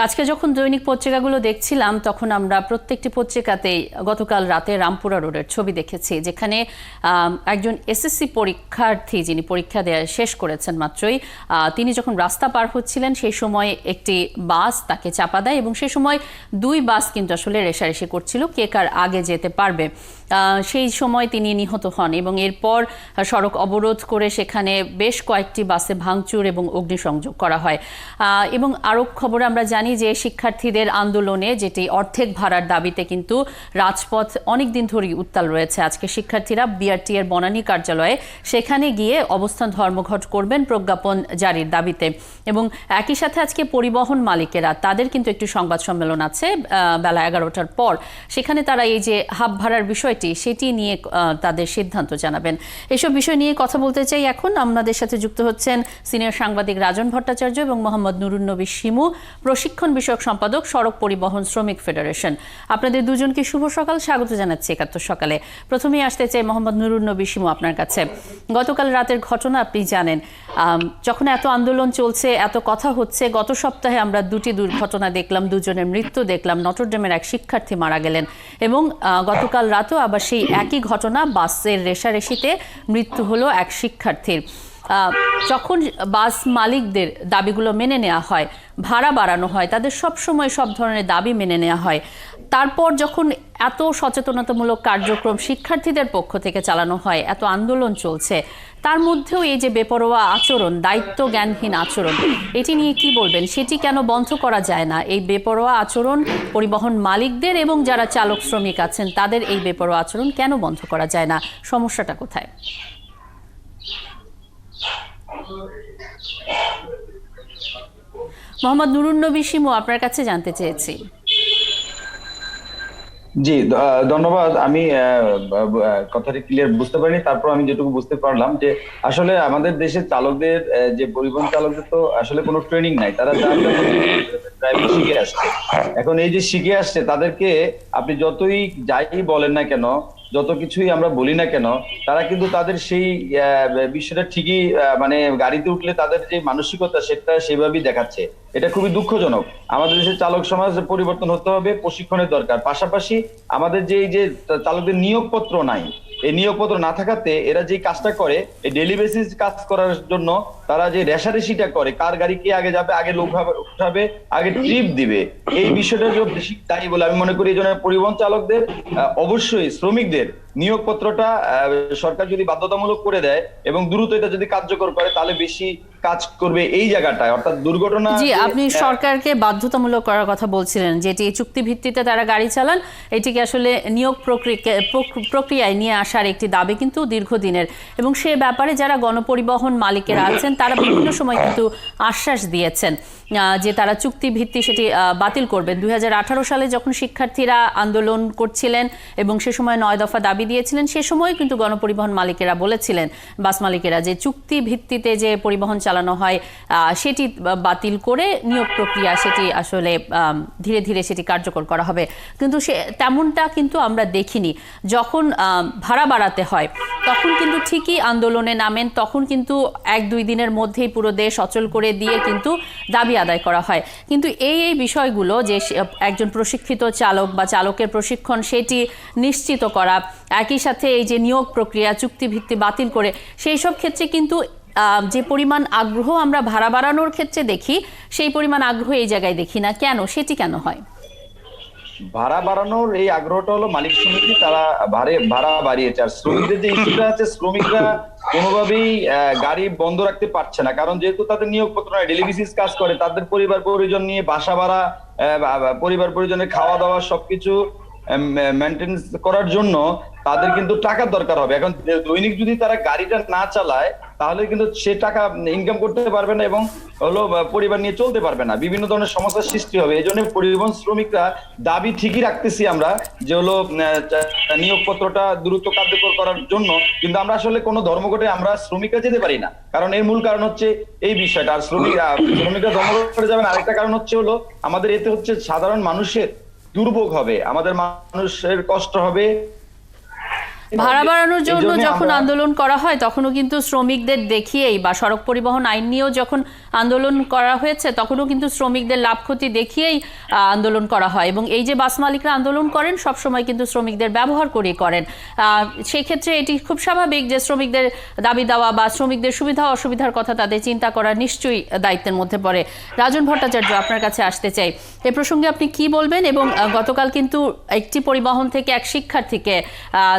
আজকে যখন দৈনিক পত্রিকাগুলো দেখছিলাম তখন আমরা প্রত্যেকটি পত্রিকাতেই গতকাল রাতে রামপুরা রোডের ছবি দেখেছি, যেখানে একজন এসএসসি পরীক্ষার্থী যিনি পরীক্ষা দেওয়া শেষ করেছেন মাত্রই, তিনি যখন রাস্তা পার হচ্ছিলেন সেই সময় একটি বাস তাকে চাপা দেয় এবং সেই সময় দুই বাস কিন্তু আসলে রেষারেষি করছিল কে কার আগে যেতে পারবে। সেই সময় তিনি নিহত হন এবং এরপর সড়ক অবরোধ করে সেখানে বেশ কয়েকটি বাসে ভাঙচুর এবং অগ্নিসংযোগ করা হয়। এবং আরও খবর আমরা জানি যে শিক্ষার্থীদের আন্দোলনে যেটি অর্ধেক ভাড়ার দাবিতে কিন্তু রাজপথ অনেক দিন ধরেই উত্তাল রয়েছে। আজকে শিক্ষার্থীরা বিআরটি এর বনানী কার্যালয়ে সেখানে গিয়ে অবস্থান ধর্মঘট করবেন প্রজ্ঞাপন জারির দাবিতে। এবং একই সাথে আজকে পরিবহন মালিকেরা তাদের কিন্তু একটি সংবাদ সম্মেলন আছে বেলা 11টার পর, সেখানে তারা এই যে হাফ ভাড়ার বিষয়টি সেটি নিয়ে তাদের সিদ্ধান্ত জানাবেন। এসব বিষয় নিয়ে কথা বলতে চাই এখন। আমাদের সাথে যুক্ত হচ্ছেন সিনিয়র সাংবাদিক রাজন ভট্টাচার্য এবং মোহাম্মদ নুরুন নবী শিমু, প্রশিক্ষণ বিষয়ক সম্পাদক, সড়ক পরিবহন শ্রমিক ফেডারেশন। আপনাদের দুজনকে শুভ সকাল, স্বাগত জানাচ্ছি ৭১ সকালে। প্রথমেই আসতে চাই মোহাম্মদ নুরুন নবী শিমু আপনার কাছে। গতকাল রাতের ঘটনা আপনি জানেন, যখন এত আন্দোলন চলছে, এত কথা হচ্ছে, গত সপ্তাহে আমরা দুটি দুর্ঘটনা দেখলাম, দুজনের মৃত্যু দেখলাম, নটরডেমের এক শিক্ষার্থী মারা গেলেন এবং গতকাল রাতেও আবার সেই একই ঘটনা, বাসের রেষারেষিতে মৃত্যু হলো এক শিক্ষার্থীর। যখন বাস মালিকদের দাবিগুলো মেনে নেওয়া হয়, ভাড়া বাড়ানো হয়, তাদের সব সময় সব ধরনের দাবি মেনে নেওয়া হয়, তারপর যখন এত সচেতনতামূলক কার্যক্রম শিক্ষার্থীদের পক্ষ থেকে চালানো হয়, এত আন্দোলন চলছে, তার মধ্যেও এই যে বেপরোয়া আচরণ, দায়িত্ব জ্ঞানহীন আচরণ, এটি নিয়ে কি বলবেন? সেটি কেন বন্ধ করা যায় না? এই বেপরোয়া আচরণ পরিবহন মালিকদের এবং যারা চালক শ্রমিক আছেন তাদের এই বেপরোয়া আচরণ কেন বন্ধ করা যায় না? সমস্যাটা কোথায়? মোহাম্মদ নুরুন নবী শিমু, আপনার কাছে জানতে চেয়েছি। জি, ধন্যবাদ। আমি কথাটি ক্লিয়ার বুঝতে পারিনি, তারপর আমি যেটুকু বুঝতে পারলাম যে আসলে আমাদের দেশের চালকদের, যে পরিবহন চালকদের তো আসলে কোনো ট্রেনিং নাই, তারা ড্রাইভিং শিখে আসছে। এখন এই যে শিখে আসছে তাদেরকে আপনি যতই যাই বলেন না কেন, যত কিছুই আমরা বলি না কেন, তারা কিন্তু তাদের সেই বিষয়টা ঠিকই মানে গাড়িতে উঠলে তাদের যে মানসিকতা সেটা সেভাবেই দেখাচ্ছে। এটা খুবই দুঃখজনক। আমাদের দেশের চালক সমাজ পরিবর্তন হতে হবে, প্রশিক্ষণের দরকার। পাশাপাশি আমাদের যে এই যে চালকদের নিয়োগপত্র নাই, এই নিয়োগপত্র না থাকাতে এরা যে কাজটা করে, এই ডেইলি বেসিস কাজ করার জন্য তারা যে রেষারেষিটা করে, কার গাড়ি কে আগে যাবে, আগে লোক উঠাবে, আগে ট্রিপ দিবে, এই বিষয়টা বেশি তাই বলে আমি মনে করি। এই জন্য পরিবহন চালকদের অবশ্যই শ্রমিকদের নিয়োগপত্রটা সরকার যদি বাধ্যতামূলক করে দেয় এবং দ্রুত এটা যদি কার্যকর করে, তাহলে বেশি কাজ করবে এই জায়গাটায়, অর্থাৎ দুর্ঘটনা। জি, আপনি সরকারকে বাধ্যতামূলক করার কথা বলছিলেন, যেটি চুক্তি ভিত্তিতে তারা গাড়ি চালান, এটিকে আসলে নিয়োগ প্রক্রিয়ায় নিয়ে আসার একটি দাবি কিন্তু দীর্ঘদিনের, এবং সে ব্যাপারে যারা গণপরিবহন মালিকেরা আছেন তারা বিভিন্ন সময় কিন্তু আশ্বাস দিয়েছেন যে তারা চুক্তি ভিত্তি সেটি বাতিল করবেন। 2018 সালে যখন শিক্ষার্থীরা আন্দোলন করছিলেন এবং সে সময় 9 দফা দাবি দিয়েছিলেন, সে সময় কিন্তু গণপরিবহন মালিকেরা বলেছিলেন, বাস মালিকেরা, যে চুক্তি ভিত্তিতে যে পরিবহন চালানো হয় সেটি বাতিল করে নিয়োগ প্রক্রিয়া সেটি আসলে ধীরে ধীরে সেটি কার্যকর করা হবে। কিন্তু তেমনটা কিন্তু আমরা দেখিনি। যখন ভাড়া বাড়াতে হয় তখন কিন্তু ঠিকই আন্দোলনে নামেন, তখন কিন্তু 1-2 দিনের মধ্যেই পুরো দেশ অচল করে দিয়ে কিন্তু দাবি আদায় করা হয়। কিন্তু এই বিষয়গুলো, যে একজন প্রশিক্ষিত চালক বা চালকের প্রশিক্ষণ সেটি নিশ্চিত করা, একই সাথে এই যে নিয়োগ প্রক্রিয়া চুক্তিভিত্তি বাতিল করে, সেই সব ক্ষেত্রে কিন্তু যে পরিমাণ আগ্রহ আমরা ভাড়া বাড়ানোর ক্ষেত্রে দেখি, সেই পরিমাণ আগ্রহ এই জায়গায় দেখি না। কেন? সেটি কেন হয়? ভাড়া বাড়ানোর এই আগ্রহটা হলো মালিক সমিতি, তারা ভাড়া বাড়িয়েছে। আর শ্রমিকদের যে ইস্যুটা আছে, শ্রমিকরা কোনোভাবেই গাড়ি বন্ধ রাখতে পারছে না, কারণ যেহেতু তাদের নিয়োগপত্র নয়, ডেইলি বেসিস কাজ করে, তাদের পরিবার পরিজন নিয়ে বাসা ভাড়া, পরিবার পরিজনের খাওয়া দাওয়া সবকিছু মেনটেন করার জন্য তাদের কিন্তু টাকার দরকার হবে। এখন দৈনিক যদি তারা গাড়িটা না চালায়, তাহলে কিন্তু সে টাকা ইনকাম করতে পারবে না এবং হলো পরিবার নিয়ে চলতে পারবে না, বিভিন্ন ধরনের সমস্যার সৃষ্টি হবে। এই জন্য পরিবহন শ্রমিকরা দাবি ঠিকই রাখতেছি আমরা, যে হলো নিয়োগপত্রটা দ্রুত কার্যকর করার জন্য। কিন্তু আমরা আসলে কোনো ধর্মঘটে আমরা শ্রমিকরা যেতে পারি না, কারণ এর মূল কারণ হচ্ছে এই বিষয়টা। আর শ্রমিকরা ধর্মঘট করে যাবেন আরেকটা কারণ হচ্ছে হলো আমাদের এতে হচ্ছে সাধারণ মানুষের দুর্ভোগ হবে, আমাদের মানুষের কষ্ট হবে। ভাড়া বাড়ানোর জন্য এজন্য যখন আমরা- আন্দোলন করা হয় তখনও কিন্তু শ্রমিকদের দেখিয়েই, বা সড়ক পরিবহন আইন নিয়েও যখন আন্দোলন করা হয়েছে তখনও কিন্তু শ্রমিকদের লাভ ক্ষতি দেখিয়েই আন্দোলন করা হয়। এবং এই যে বাস মালিকরা আন্দোলন করেন সবসময় কিন্তু শ্রমিকদের ব্যবহার করে করেন। সেই ক্ষেত্রে এটি খুব স্বাভাবিক যে শ্রমিকদের দাবি দেওয়া বা শ্রমিকদের সুবিধা অসুবিধার কথা তাদের চিন্তা করা নিশ্চয়ই দায়িত্বের মধ্যে পড়ে। রাজন ভট্টাচার্য, আপনার কাছে আসতে চাই, এ প্রসঙ্গে আপনি কি বলবেন? এবং গতকাল কিন্তু একটি পরিবহন থেকে এক শিক্ষার্থীকে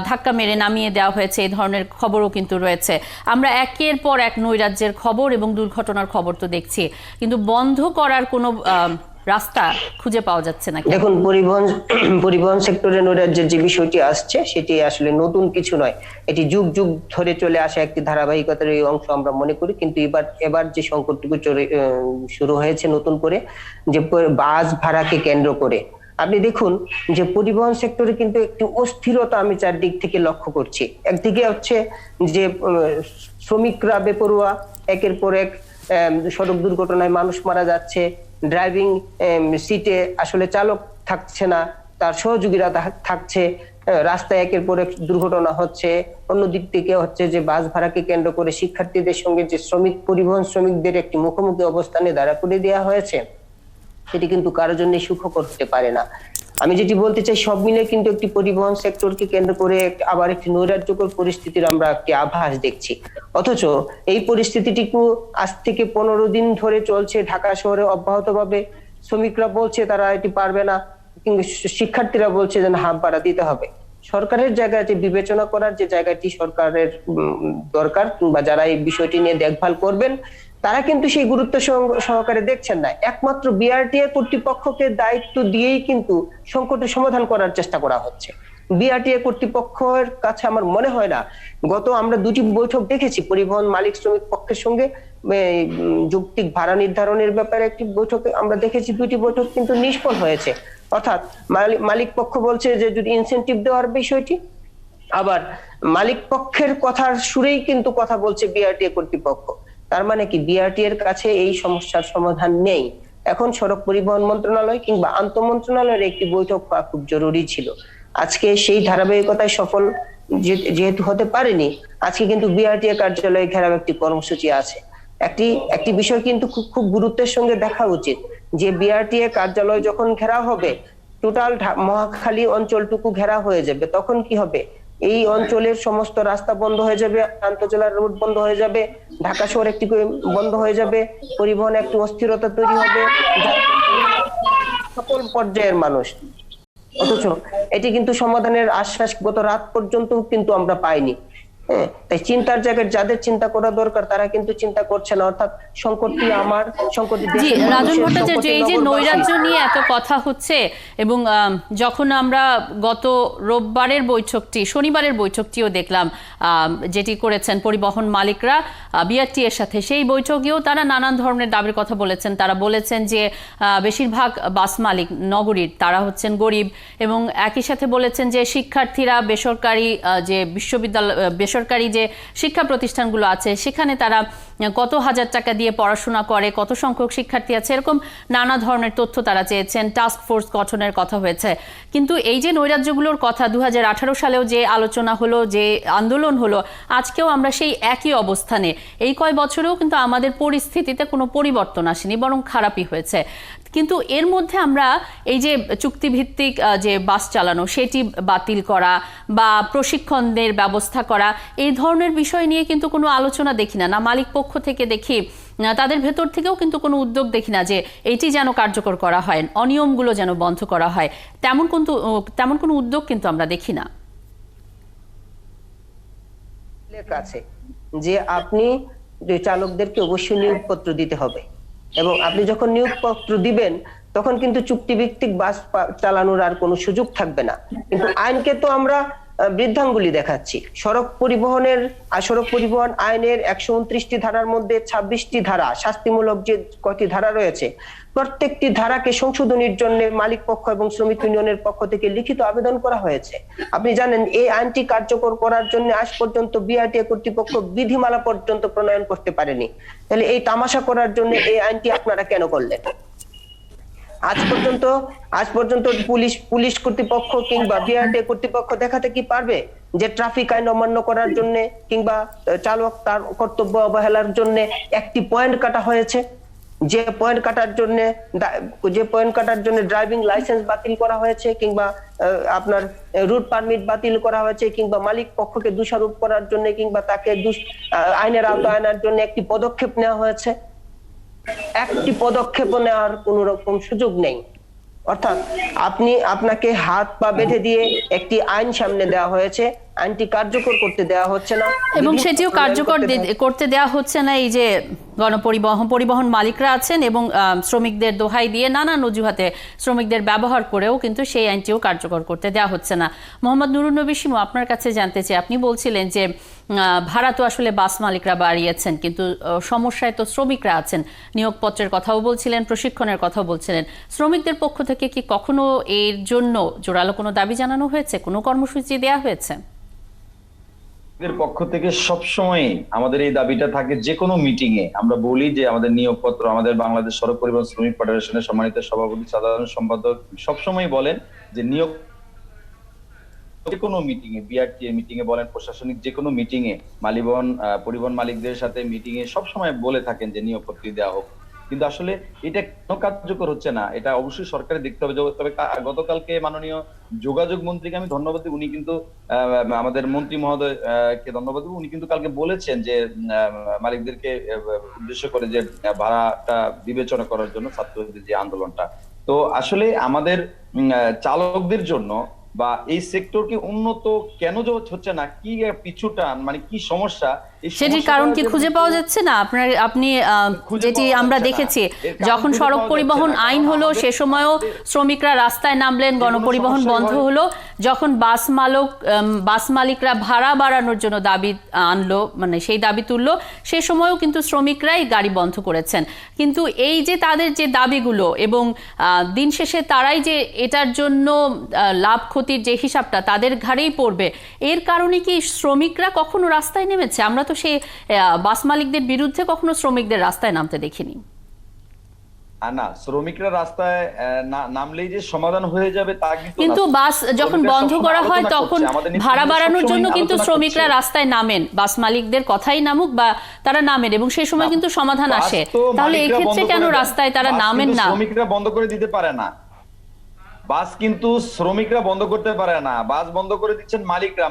ধাক্কা মেরে নামিয়ে দেওয়া হয়েছে, এই ধরনের খবরও কিন্তু রয়েছে। আমরা একের পর এক নৈরাজ্যের খবর এবং দুর্ঘটনার খবর তো দেখছি, কিন্তু বন্ধ করার কোনো রাস্তা খুঁজে পাওয়া যাচ্ছে না। দেখুন, পরিবহন সেক্টরে নৈরাজ্যের যে বিষয়টি আসছে সেটি আসলে নতুন কিছু নয়, এটি যুগ যুগ ধরে চলে আসা একটি ধারাবাহিকতার এই অংশ আমরা মনে করি। কিন্তু এবার যে সংকটটুকু শুরু হয়েছে নতুন করে, যে বাস ভাড়াকে কেন্দ্র করে, আপনি দেখুন যে পরিবহন সেক্টরে কিন্তু একটি অস্থিরতা আমি চারদিক থেকে লক্ষ্য করছি। একদিকে হচ্ছে যে শ্রমিকরা বেপরোয়া, একের পর এক সড়ক দুর্ঘটনায় মানুষ মারা যাচ্ছে, ড্রাইভিং সিটে আসলে চালক থাকছে না, তার সহযোগীরা থাকছে, রাস্তায় একের পর এক দুর্ঘটনা হচ্ছে। অন্যদিক থেকে হচ্ছে যে বাস ভাড়াকে কেন্দ্র করে শিক্ষার্থীদের সঙ্গে যে পরিবহন শ্রমিকদের একটি মুখোমুখি অবস্থানে দাঁড়া করে দেওয়া হয়েছে, সেটি কিন্তু কারোর জন্য সুখকর হতে পারে না। আমি যেটি বলতে চাই, সব মিলে কিন্তু একটি পরিবহন সেক্টরকে কেন্দ্র করে আবার একটি নৈরাজ্যকর পরিস্থিতির আমরা একটি আভাস দেখছি। অথচ এই পরিস্থিতিটিকে আজ থেকে 15 দিন ধরে চলছে ঢাকা শহরে অব্যাহতভাবে। শ্রমিকরা বলছে তারা এটি পারবে না, কিন্তু শিক্ষার্থীরা বলছে যে হাত বাড়া দিতে হবে। সরকারের জায়গায় যে বিবেচনা করার যে জায়গাটি সরকারের দরকার, কিংবা যারা এই বিষয়টি নিয়ে দেখভাল করবেন, তারা কিন্তু সেই গুরুত্ব সহকারে দেখছেন না। একমাত্র বিআরটিএ কর্তৃপক্ষকে দায়িত্ব দিয়েই কিন্তু সংকটের সমাধান করার চেষ্টা করা হচ্ছে। বিআরটিএ কর্তৃপক্ষের কাছে আমার মনে হয় না, আমরা দুটি বৈঠক দেখেছি পরিবহন মালিক শ্রমিক পক্ষের সঙ্গে, যৌক্তিক ভাড়া নির্ধারণের ব্যাপারে একটি বৈঠক আমরা দেখেছি, দুটি বৈঠক কিন্তু নিষ্ফল হয়েছে। অর্থাৎ মালিক পক্ষ বলছে যে যদি ইনসেনটিভ দেওয়ার বিষয়টি, আবার মালিক পক্ষের কথার সুরেই কিন্তু কথা বলছে বিআরটিএ কর্তৃপক্ষ। তার মানে কি বিআরটি এর কাছে এই সমস্যার সমাধান নেই। এখন সড়ক পরিবহন মন্ত্রণালয় কিংবা আন্তঃ মন্ত্রণালয়ের একটি বৈঠক হওয়া খুব জরুরি ছিল। আজকে সেই ধারাবাহিকতায় সফল যেহেতু হতে পারেনি, আজকে কিন্তু বিআরটিএ কার্যালয়ে ঘেরাও একটি কর্মসূচি আছে। একটি বিষয় কিন্তু খুব গুরুত্বের সঙ্গে দেখা উচিত, যে বিআরটিএ কার্যালয় যখন ঘেরাও হবে, টোটাল মহাখালী অঞ্চলটুকু ঘেরা হয়ে যাবে, তখন কি হবে? এই অঞ্চলের সমস্ত রাস্তা বন্ধ হয়ে যাবে, আন্তঃজেলার রুট বন্ধ হয়ে যাবে, ঢাকা শহর একটি বন্ধ হয়ে যাবে, পরিবহন একটি অস্থিরতা তৈরি হবে সকল পর্যায়ের মানুষ। অথচ এটি কিন্তু সমাধানের আশ্বাস গত রাত পর্যন্ত কিন্তু আমরা পাইনি। তাই চিন্তার জায়গায় যাদের চিন্তা করা দরকার তারা কিন্তু চিন্তা করছে না। অর্থাৎ সংকটটি আমার, সংকটটি জি, রাজন ভট্টাচার্য, এই যে নৈরাজ্য নিয়ে এত কথা হচ্ছে, এবং যখন আমরা গত রোববারের বৈঠকটি, শনিবারের বৈঠকটিও দেখলাম যেটি করেছেন পরিবহন মালিকরা বিআরটি এর সাথে, সেই বৈঠকেও তারা নানান ধরনের দাবির কথা বলেছেন। তারা বলেছেন যে বেশিরভাগ বাস মালিক নগরীর, তারা হচ্ছেন গরিব, এবং একই সাথে বলেছেন যে শিক্ষার্থীরা বেসরকারি যে বিশ্ববিদ্যালয়, বেসরকারি যে শিক্ষা প্রতিষ্ঠানগুলো আছে সেখানে তারা কত হাজার টাকা দিয়ে পড়াশোনা করে, কত সংখ্যক শিক্ষার্থী আছে, এরকম নানা ধরনের তথ্য তারা চেয়েছেন। টাস্ক ফোর্স গঠনের কথা হয়েছে। কিন্তু এই যে নৈরাজ্যগুলোর কথা 2018 সালেও যে আলোচনা হলো, যে আন্দোলন হলো, আজকেও আমরা সেই একই অবস্থানে। এই কয় বছরেও কিন্তু আমাদের পরিস্থিতিতে কোনো পরিবর্তন আসেনি, বরং খারাপই হয়েছে। কিন্তু এর মধ্যে আমরা এই যে চুক্তিভিত্তিক যে বাস চালানো সেটি বাতিল করা বা প্রশিক্ষণের ব্যবস্থা করা, এই ধরনের বিষয় নিয়ে কিন্তু কোনো আলোচনা দেখি না। না মালিক পক্ষ থেকে দেখি, তাদের ভেতর থেকেও কিন্তু কোনো উদ্যোগ দেখি না যে এইটি যেন কার্যকর করা হয়, অনিয়মগুলো যেন বন্ধ করা হয়। তেমন কোনো উদ্যোগ কিন্তু আমরা দেখি না। কাছে যে আপনি চালকদেরকে অবশ্যই নিয়োগপত্র দিতে হবে, এবং আপনি যখন নিয়োগপত্র দিবেন তখন কিন্তু চুক্তিভিত্তিক বাস চালানোর আর কোনো সুযোগ থাকবে না। কিন্তু আইনকে তো আমরা বৃদ্ধাঙ্গুলি দেখাচ্ছি। সড়ক পরিবহন আইনের 129টি ধারার মধ্যে 26টি ধারা শাস্তিমূলক, যে কয়টি ধারা রয়েছে, প্রত্যেকটি ধারাকে সংশোধনের জন্য মালিক পক্ষ এবং শ্রমিক ইউনিয়নের পক্ষ থেকে লিখিত আবেদন করা হয়েছে। আপনি জানেন এই আইনটি কার্যকর করার জন্য আজ পর্যন্ত বিআরটিএ কর্তৃপক্ষ বিধিমালা পর্যন্ত প্রণয়ন করতে পারেনি। তাহলে এই তামাশা করার জন্য এই আইনটি আপনারা কেন করলেন? আজ পর্যন্ত পুলিশ কর্তৃপক্ষ কিংবা বিআরটিএ কর্তৃপক্ষ দেখাতে কি পারবে যে ট্রাফিক আইন অমান্য করার জন্য কিংবা চালক তার কর্তব্য অবহেলার জন্য একটি পয়েন্ট কাটা হয়েছে, যে পয়েন্ট কাটার জন্য ড্রাইভিং লাইসেন্স বাতিল করা হয়েছে, কিংবা আপনার রুট পারমিট বাতিল করা হয়েছে, কিংবা মালিক পক্ষকে দোষারোপ করার জন্য কিংবা তাকে আইনের আওতায় আনার জন্য একটি পদক্ষেপ নেওয়া হয়েছে, একটি পদক্ষেপ নেওয়ার কোন রকম সুযোগ নেই। অর্থাৎ আপনাকে হাত পা বেঁধে দিয়ে একটি আইন সামনে দেওয়া হয়েছে, আইনটি কার্যকর করতে দেওয়া হচ্ছে না, এবং সেটিও কার্যকর করতে দেওয়া হচ্ছে না। এই যে পরিবহন মালিকরা আছেন এবং শ্রমিকদের দোহাই দিয়ে নানান অজুহাতে শ্রমিকদের ব্যবহার করেও কিন্তু সেই আইনটিও কার্যকর করতে দেওয়া হচ্ছে না। মোহাম্মদ নুরুন নবী শিমু, আপনার কাছে জানতে চাই, আপনি বলছিলেন যে ভাড়া তো আসলে বাস মালিকরা বাড়িয়েছেন, কিন্তু সমস্যায় তো শ্রমিকরা আছেন। নিয়োগপত্রের কথাও বলছিলেন, প্রশিক্ষণের কথাও বলছিলেন। শ্রমিকদের পক্ষ থেকে কি কখনো এর জন্য জোরালো কোনো দাবি জানানো হয়েছে, কোনো কর্মসূচি দেওয়া হয়েছে? পক্ষ থেকে সবসময় আমাদের এই দাবিটা থাকে, যে কোনো মিটিং এ আমরা বলি যে আমাদের নিয়োগপত্র, আমাদের বাংলাদেশ সড়ক পরিবহন শ্রমিক ফেডারেশনের সম্মানিত সভাপতি সাধারণ সম্পাদক সবসময় বলেন যে নিয়োগ যে কোনো মিটিং এ, বিআরটি মিটিং এ বলেন, প্রশাসনিক যে কোনো মিটিং এ পরিবহন মালিকদের সাথে মিটিং এ সবসময় বলে থাকেন যে নিয়োগপত্র দেওয়া হোক। কিন্তু আসলে এটা কেন কার্যকর হচ্ছে না, এটা অবশ্যই সরকারের দেখতে হবে। তবে গতকালকে মাননীয় যোগাযোগ মন্ত্রীকে আমি ধন্যবাদ দিই, উনি কিন্তু আমাদের মন্ত্রী মহোদয় কে ধন্যবাদ দিব, উনি কিন্তু কালকে বলেছেন যে মালিকদেরকে উদ্দেশ্য করে যে ভাড়াটা বিবেচনা করার জন্য ছাত্রদের যে আন্দোলনটা। তো আসলে আমাদের চালকদের জন্য বা এই সেক্টরকে উন্নত কেন হচ্ছে না, কি পিছুটা, মানে কি সমস্যা, সেটির কারণ কি খুঁজে পাওয়া যাচ্ছে না? আপনি যেটি আমরা দেখেছি, যখন সড়ক পরিবহন আইন হলো সে সময়ও শ্রমিকরা রাস্তায় নামলেন, গণপরিবহন বন্ধ হলো। যখন বাস মালিকরা ভাড়া বাড়ানোর জন্য দাবি আনলো, মানে সেই দাবি তুললো, সে সময়ও কিন্তু শ্রমিকরাই গাড়ি বন্ধ করেছেন। কিন্তু এই যে তাদের যে দাবিগুলো, এবং দিন শেষে তারাই যে এটার জন্য লাভ ক্ষতির যে হিসাবটা তাদের ঘাড়েই পড়বে, এর কারণে কি শ্রমিকরা কখনো রাস্তায় নেমেছে? আমরা তো সেই বাস মালিকদের বিরুদ্ধে কখনো শ্রমিকদের রাস্তায় নামতে দেখিনি। না, শ্রমিকরা রাস্তায় নামলেই যে সমাধান হয়ে যাবে তা কিন্তু বাস যখন বন্ধ করা হয় তখন ভাড়া বাড়ানোর জন্য কিন্তু শ্রমিকরা রাস্তায় নামেন, বাস মালিকদের কথাই নামুক বা তারা নামেন, এবং সেই সময় কিন্তু সমাধান আসে। তাহলে এই ক্ষেত্রে কেন রাস্তায় তারা নামেন না? শ্রমিকরা বন্ধ করে দিতে পারে না, বাস কিন্তু শ্রমিকরা বন্ধ করতে পারে না, বাস বন্ধ করে দিচ্ছেন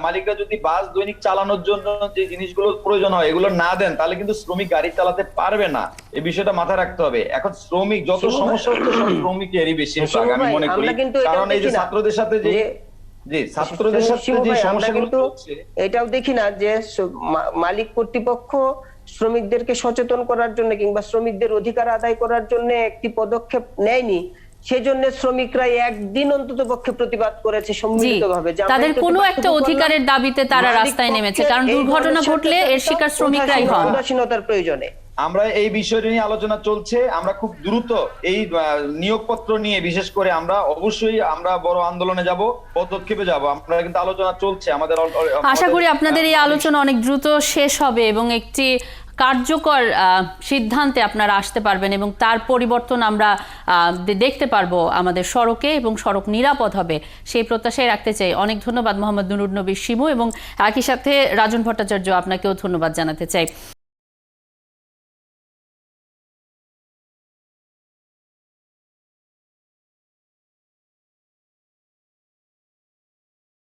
মালিকরা যদি বাস দৈনিক চালানোর জন্য যে জিনিসগুলো প্রয়োজন হয় এগুলো না দেন, তাহলে কিন্তু শ্রমিক গাড়ি চালাতে পারবে না। এই বিষয়টা মাথায় রাখতে হবে। এখন শ্রমিক যত সমস্যা হচ্ছে সব শ্রমিকেরই বেশি আমি মনে করি, কারণ এই যে ছাত্রদের সাথে যে সমস্যাগুলো হচ্ছে, এটাও দেখি না যে মালিক কর্তৃপক্ষ শ্রমিকদেরকে সচেতন করার জন্য কিংবা শ্রমিকদের অধিকার আদায় করার জন্য একটি পদক্ষেপ নেয়নি। সেজন্য শ্রমিকরা একদিন অন্তত পক্ষে প্রতিবাদ করেছে সম্মিলিতভাবে, তাদের কোনো একটা অধিকারের দাবিতে তারা রাস্তায় নেমেছে, কারণ দুর্ঘটনা ঘটলে এর শিকার শ্রমিকরাই হন। উদাসীনতার প্রয়োজনে আমরা এই বিষয়টি নিয়ে আলোচনা চলছে। আমরা খুব দ্রুত এই নিয়োগপত্র নিয়ে বিশেষ করে আমরা বড় আন্দোলনে যাব, পদক্ষেপে যাব। আমরা কিন্তু আলোচনা চলছে আমাদের। আশা করি আপনাদের এই আলোচনা অনেক দ্রুত শেষ হবে এবং একটি কার্যকর সিদ্ধান্তে আপনারা আসতে পারবেন, এবং তার পরিবর্তন আমরা দেখতে পারবো আমাদের সড়কে, এবং সড়ক নিরাপদ হবে সেই প্রত্যাশাই রাখতে চাই। অনেক ধন্যবাদ মোহাম্মদ নুরুন নবী শিমু, এবং একই সাথে রাজন ভট্টাচার্য, আপনাকেও ধন্যবাদ জানাতে চাই।